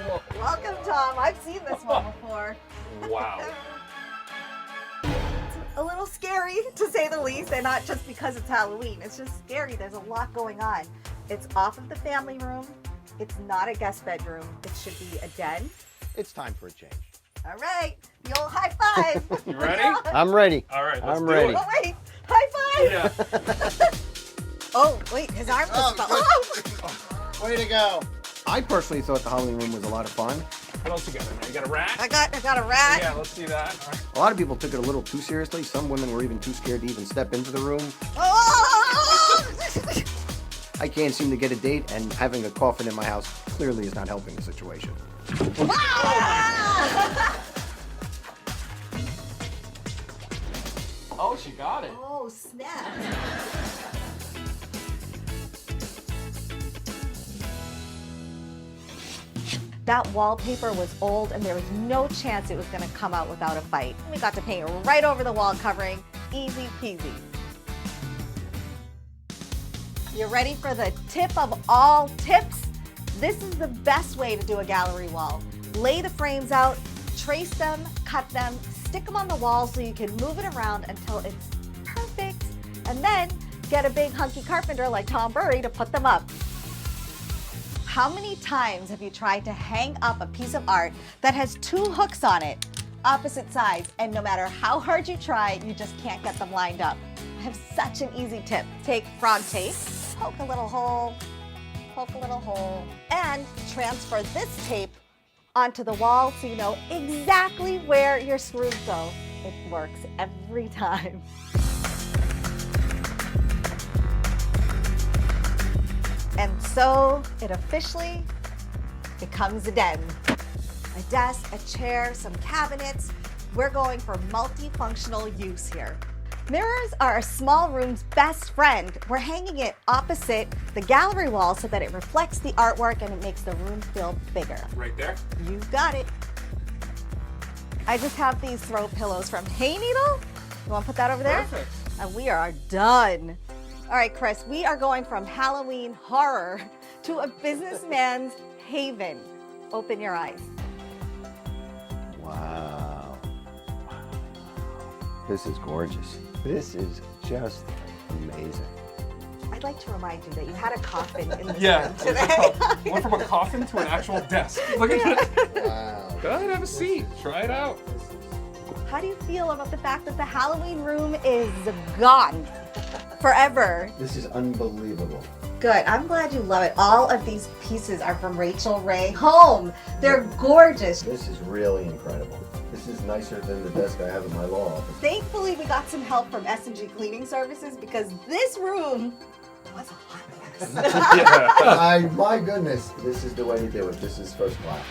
Whoa. Welcome, Tom. I've seen this one before. Wow. It's a little scary, to say the least, and not just because it's Halloween. It's just scary. There's a lot going on. It's off of the family room. It's not a guest bedroom. It should be a den. It's time for a change. All right, the old high five. You ready? I'm ready. All right, let's I'm do ready. it. Oh, wait, high five. Yeah. Oh, wait, his arm just fell off. Way to go. I personally thought the Halloween room was a lot of fun. What else you got in there? You got a rat? I got a rat. Yeah, let's see that. All right. A lot of people took it a little too seriously. Some women were even too scared to even step into the room. Oh! I can't seem to get a date, and having a coffin in my house clearly is not helping the situation. Oh, she got it. Oh, snap. That wallpaper was old and there was no chance it was gonna come out without a fight. We got to paint right over the wall covering, easy peasy. You ready for the tip of all tips? This is the best way to do a gallery wall. Lay the frames out, trace them, cut them, stick them on the wall so you can move it around until it's perfect, and then get a big hunky carpenter like Tom Burry to put them up. How many times have you tried to hang up a piece of art that has two hooks on it, opposite sides, and no matter how hard you try, you just can't get them lined up? I have such an easy tip. Take frog tape, poke a little hole, and transfer this tape onto the wall so you know exactly where your screws go. It works every time. And so it officially becomes a den. A desk, a chair, some cabinets. We're going for multifunctional use here. Mirrors are a small room's best friend. We're hanging it opposite the gallery wall so that it reflects the artwork and it makes the room feel bigger. Right there. You got it. I just have these throw pillows from Hay Needle. You want to put that over there? Perfect. And we are done. All right, Chris, we are going from Halloween horror to a businessman's haven. Open your eyes. Wow. This is gorgeous. This is just amazing. I'd like to remind you that you had a coffin in this Yeah. room today. Went from a coffin to an actual desk. Look at that. Wow. Go ahead, have a seat. Try it out. How do you feel about the fact that the Halloween room is gone forever? This is unbelievable. Good. I'm glad you love it. All of these pieces are from Rachael Ray Home. They're gorgeous. This is really incredible. This is nicer than the desk I have in my law office. Thankfully, we got some help from S&G Cleaning Services because this room was a hot mess. Yeah. My goodness, this is the way to do it. This is first class.